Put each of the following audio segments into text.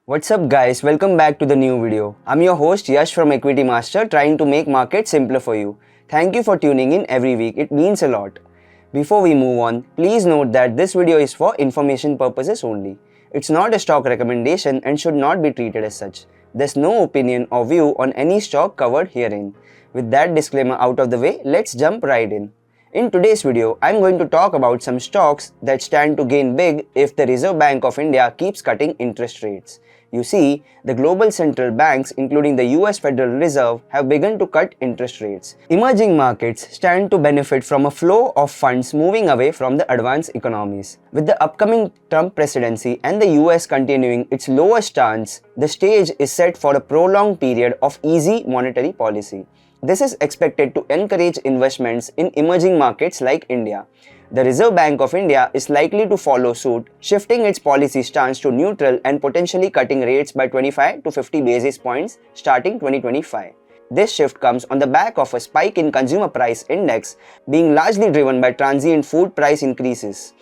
What's up guys, welcome back to the new video. I'm your host Yash from Equitymaster, trying to make markets simpler for you. Thank you for tuning in every week, it means a lot. Before we move on, please note that this video is for information purposes only. It's not a stock recommendation and should not be treated as such. There's no opinion or view on any stock covered herein. With that disclaimer out of the way, let's jump right in. In today's video, I'm going to talk about some stocks that stand to gain big if the Reserve Bank of India keeps cutting interest rates. You see, the global central banks, including the US Federal Reserve, have begun to cut interest rates. Emerging markets stand to benefit from a flow of funds moving away from the advanced economies. With the upcoming Trump Presidency and the US continuing its lower stance, the stage is set for a prolonged period of easy monetary policy. This is expected to encourage investments in emerging markets like India. The Reserve Bank of India is likely to follow suit, shifting its policy stance to neutral and potentially cutting rates by 25 to 50 basis points starting 2025. This shift comes on the back of a spike in consumer price index being largely driven by transient food price increases.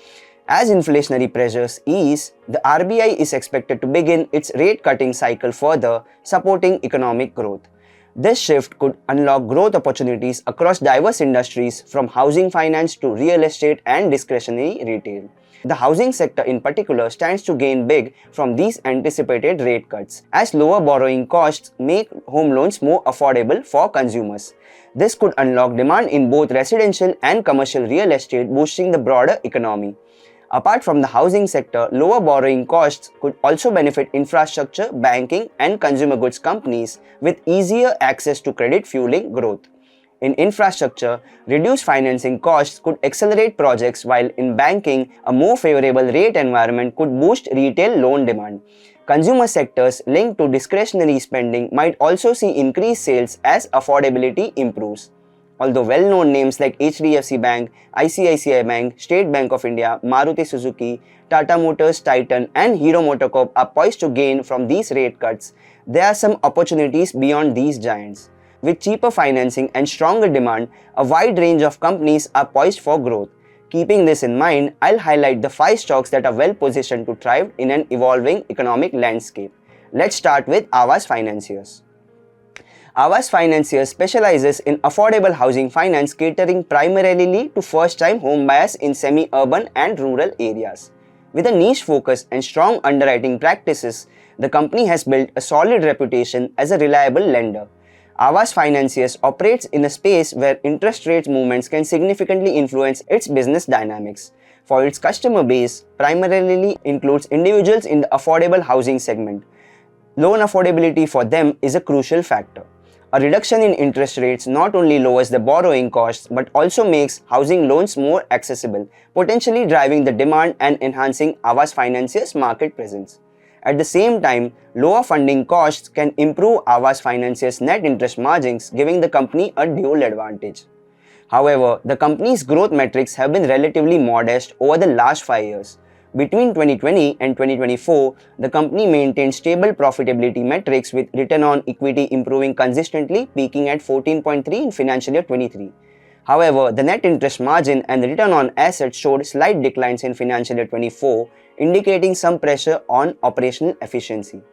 As inflationary pressures ease, the RBI is expected to begin its rate cutting cycle further, supporting economic growth. This shift could unlock growth opportunities across diverse industries from housing finance to real estate and discretionary retail. The housing sector in particular stands to gain big from these anticipated rate cuts, as lower borrowing costs make home loans more affordable for consumers. This could unlock demand in both residential and commercial real estate, boosting the broader economy. Apart from the housing sector, lower borrowing costs could also benefit infrastructure, banking, and consumer goods companies with easier access to credit fueling growth. In infrastructure, reduced financing costs could accelerate projects, while in banking, a more favorable rate environment could boost retail loan demand. Consumer sectors linked to discretionary spending might also see increased sales as affordability improves. Although well-known names like HDFC Bank, ICICI Bank, State Bank of India, Maruti Suzuki, Tata Motors, Titan, and Hero MotoCorp are poised to gain from these rate cuts, there are some opportunities beyond these giants. With cheaper financing and stronger demand, a wide range of companies are poised for growth. Keeping this in mind, I'll highlight the 5 stocks that are well positioned to thrive in an evolving economic landscape. Let's start with Aavas Financiers. Aavas Financiers specializes in affordable housing finance, catering primarily to first-time homebuyers in semi-urban and rural areas. With a niche focus and strong underwriting practices, the company has built a solid reputation as a reliable lender. Aavas Financiers operates in a space where interest rate movements can significantly influence its business dynamics. For its customer base, primarily includes individuals in the affordable housing segment. Loan affordability for them is a crucial factor. A reduction in interest rates not only lowers the borrowing costs but also makes housing loans more accessible, potentially driving the demand and enhancing Aavas Financiers' market presence. At the same time, lower funding costs can improve Aavas Financiers' net interest margins, giving the company a dual advantage. However, the company's growth metrics have been relatively modest over the last 5 years. Between 2020 and 2024, the company maintained stable profitability metrics with return on equity improving consistently, peaking at 14.3 in financial year 23. However, the net interest margin and the return on assets showed slight declines in financial year 24, indicating some pressure on operational efficiency.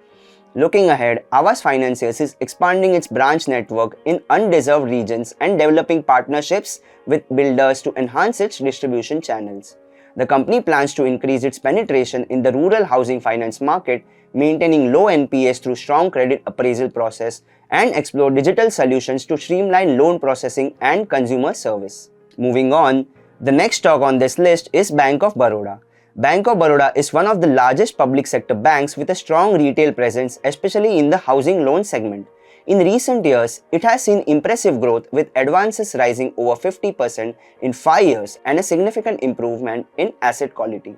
Looking ahead, Aavas Financiers is expanding its branch network in undeserved regions and developing partnerships with builders to enhance its distribution channels. The company plans to increase its penetration in the rural housing finance market, maintaining low NPAs through strong credit appraisal process, and explore digital solutions to streamline loan processing and consumer service. Moving on, the next stock on this list is Bank of Baroda. Bank of Baroda is one of the largest public sector banks with a strong retail presence, especially in the housing loan segment. In recent years, it has seen impressive growth with advances rising over 50% in 5 years and a significant improvement in asset quality.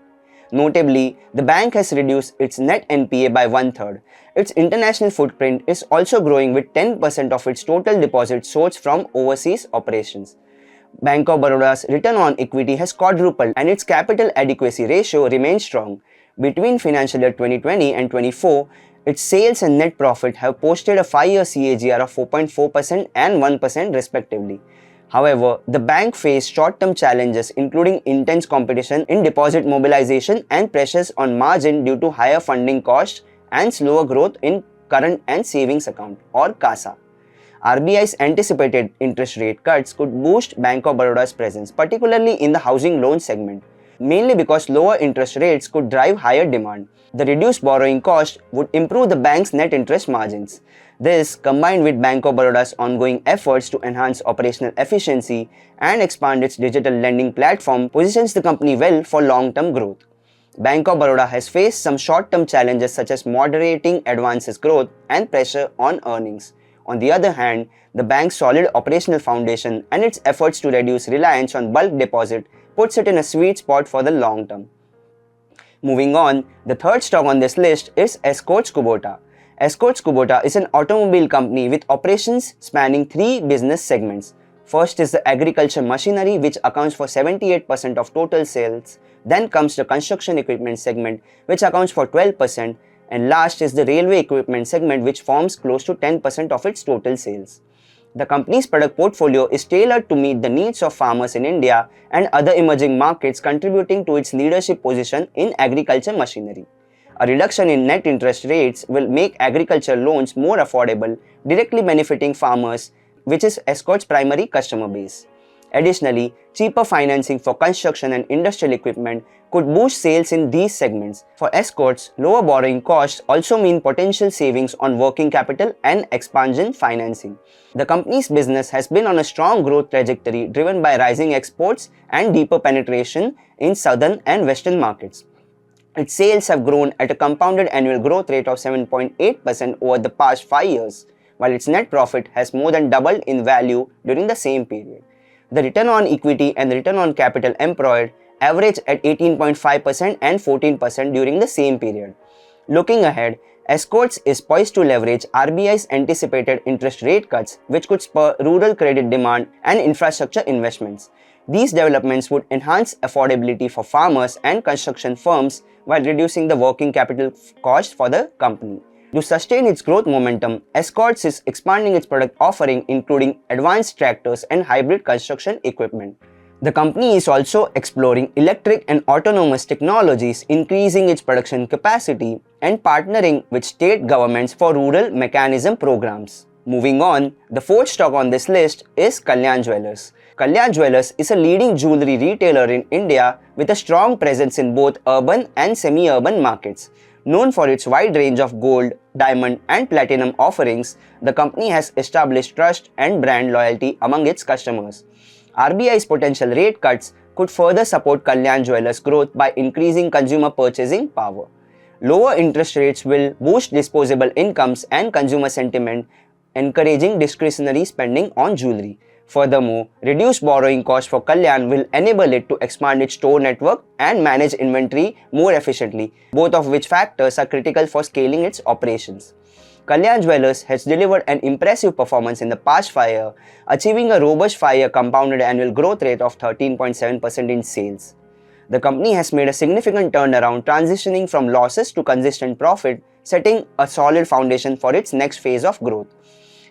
Notably, the bank has reduced its net NPA by 1/3. Its international footprint is also growing with 10% of its total deposits sourced from overseas operations. Bank of Baroda's return on equity has quadrupled and its capital adequacy ratio remains strong. Between financial year 2020 and 24, its sales and net profit have posted a 5-year CAGR of 4.4% and 1% respectively. However, the bank faced short-term challenges including intense competition in deposit mobilization and pressures on margin due to higher funding costs and slower growth in current and savings account or CASA. RBI's anticipated interest rate cuts could boost Bank of Baroda's presence, particularly in the housing loan segment, mainly because lower interest rates could drive higher demand. The reduced borrowing cost would improve the bank's net interest margins. This, combined with Bank of Baroda's ongoing efforts to enhance operational efficiency and expand its digital lending platform, positions the company well for long-term growth. Bank of Baroda has faced some short-term challenges such as moderating advances growth and pressure on earnings. On the other hand, the bank's solid operational foundation and its efforts to reduce reliance on bulk deposit puts it in a sweet spot for the long term. Moving on, the third stock on this list is Escorts Kubota. Escorts Kubota is an automobile company with operations spanning three business segments. First is the agriculture machinery, which accounts for 78% of total sales. Then comes the construction equipment segment, which accounts for 12%. And last is the railway equipment segment, which forms close to 10% of its total sales. The company's product portfolio is tailored to meet the needs of farmers in India and other emerging markets, contributing to its leadership position in agriculture machinery. A reduction in net interest rates will make agriculture loans more affordable, directly benefiting farmers, which is Escorts' primary customer base. Additionally, cheaper financing for construction and industrial equipment could boost sales in these segments. For Escorts, lower borrowing costs also mean potential savings on working capital and expansion financing. The company's business has been on a strong growth trajectory driven by rising exports and deeper penetration in southern and western markets. Its sales have grown at a compounded annual growth rate of 7.8% over the past 5 years, while its net profit has more than doubled in value during the same period. The return on equity and the return on capital employed average at 18.5% and 14% during the same period. Looking ahead, Escorts is poised to leverage RBI's anticipated interest rate cuts, which could spur rural credit demand and infrastructure investments. These developments would enhance affordability for farmers and construction firms while reducing the working capital cost for the company. To sustain its growth momentum, Escorts is expanding its product offering, including advanced tractors and hybrid construction equipment. The company is also exploring electric and autonomous technologies, increasing its production capacity and partnering with state governments for rural mechanism programs. Moving on, the fourth stock on this list is Kalyan Jewellers. Kalyan Jewellers is a leading jewelry retailer in India with a strong presence in both urban and semi-urban markets. Known for its wide range of gold, diamond, and platinum offerings, the company has established trust and brand loyalty among its customers. RBI's potential rate cuts could further support Kalyan Jewellers' growth by increasing consumer purchasing power. Lower interest rates will boost disposable incomes and consumer sentiment, encouraging discretionary spending on jewelry. Furthermore, reduced borrowing costs for Kalyan will enable it to expand its store network and manage inventory more efficiently, both of which factors are critical for scaling its operations. Kalyan Jewellers has delivered an impressive performance in the past 5 years, achieving a robust 5-year compounded annual growth rate of 13.7% in sales. The company has made a significant turnaround, transitioning from losses to consistent profit, setting a solid foundation for its next phase of growth.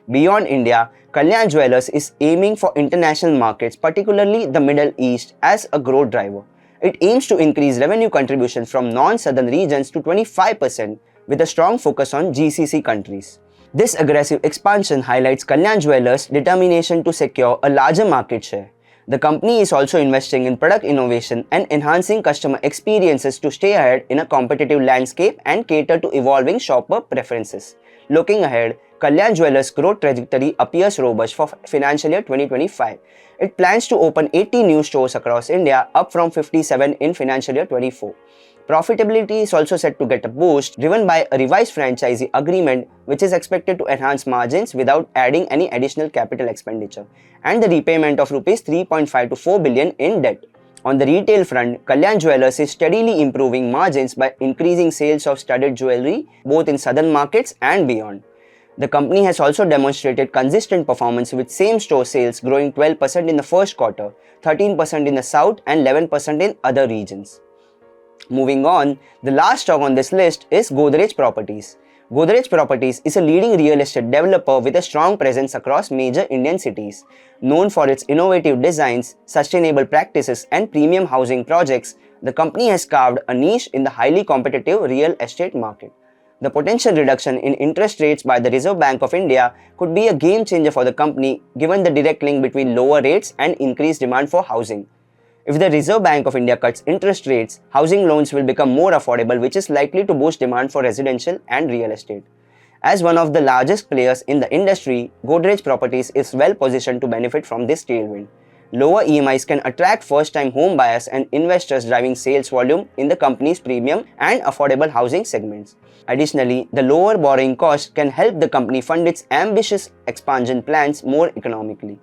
Beyond India, Kalyan Jewellers is aiming for international markets, particularly the Middle East, as a growth driver. It aims to increase revenue contribution from non-southern regions to 25%, with a strong focus on GCC countries. This aggressive expansion highlights Kalyan Jewellers' determination to secure a larger market share. The company is also investing in product innovation and enhancing customer experiences to stay ahead in a competitive landscape and cater to evolving shopper preferences. Looking ahead, Kalyan Jewellers' growth trajectory appears robust for financial year 2025. It plans to open 80 new stores across India, up from 57 in financial year 24. Profitability is also set to get a boost, driven by a revised franchisee agreement, which is expected to enhance margins without adding any additional capital expenditure, and the repayment of Rs 3.5 to 4 billion in debt. On the retail front, Kalyan Jewellers is steadily improving margins by increasing sales of studded jewelry both in southern markets and beyond. The company has also demonstrated consistent performance, with same-store sales growing 12% in the first quarter, 13% in the south and 11% in other regions. Moving on, the last stock on this list is Godrej Properties. Godrej Properties is a leading real estate developer with a strong presence across major Indian cities. Known for its innovative designs, sustainable practices, and premium housing projects, the company has carved a niche in the highly competitive real estate market. The potential reduction in interest rates by the Reserve Bank of India could be a game changer for the company given the direct link between lower rates and increased demand for housing. If the Reserve Bank of India cuts interest rates, housing loans will become more affordable, which is likely to boost demand for residential and real estate. As one of the largest players in the industry, Godrej Properties is well positioned to benefit from this tailwind. Lower EMIs can attract first-time home buyers and investors, driving sales volume in the company's premium and affordable housing segments. Additionally, the lower borrowing cost can help the company fund its ambitious expansion plans more economically.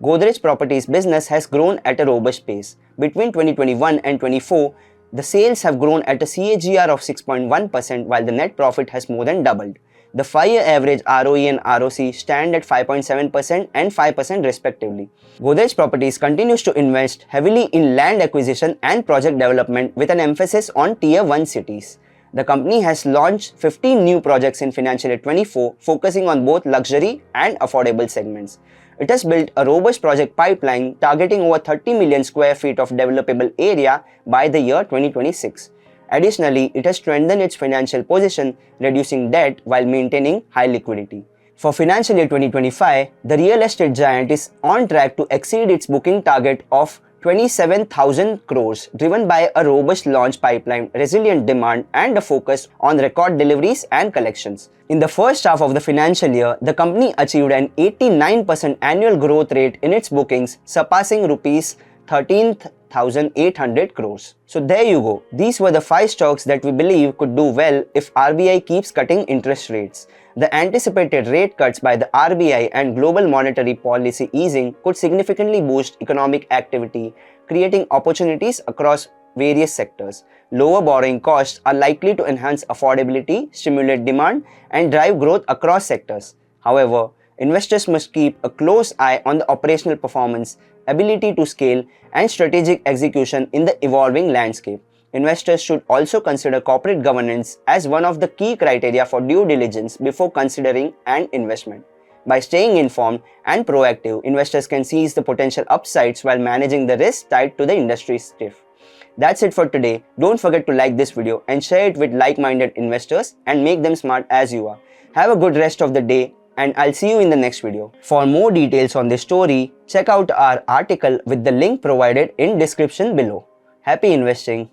Godrej Properties business has grown at a robust pace. Between 2021 and 24, the sales have grown at a CAGR of 6.1%, while the net profit has more than doubled. The 5-year average ROE and ROC stand at 5.7% and 5% respectively. Godrej Properties continues to invest heavily in land acquisition and project development with an emphasis on Tier 1 cities. The company has launched 15 new projects in financial year 24, focusing on both luxury and affordable segments. It has built a robust project pipeline targeting over 30 million square feet of developable area by the year 2026. Additionally, it has strengthened its financial position, reducing debt while maintaining high liquidity. For financial year 2025, the real estate giant is on track to exceed its booking target of 27,000 crores, driven by a robust launch pipeline, resilient demand, and a focus on record deliveries and collections. In the first half of the financial year, the company achieved an 89% annual growth rate in its bookings, surpassing rupees 13,800 crores. So there you go. These were the 5 stocks that we believe could do well if RBI keeps cutting interest rates. The anticipated rate cuts by the RBI and global monetary policy easing could significantly boost economic activity, creating opportunities across various sectors. Lower borrowing costs are likely to enhance affordability, stimulate demand, and drive growth across sectors. However, investors must keep a close eye on the operational performance, ability to scale, and strategic execution in the evolving landscape. Investors should also consider corporate governance as one of the key criteria for due diligence before considering an investment. By staying informed and proactive, investors can seize the potential upsides while managing the risks tied to the industry's shift. That's it for today. Don't forget to like this video and share it with like-minded investors and make them smart as you are. Have a good rest of the day, and I'll see you in the next video. For more details on this story, check out our article with the link provided in description below. Happy investing!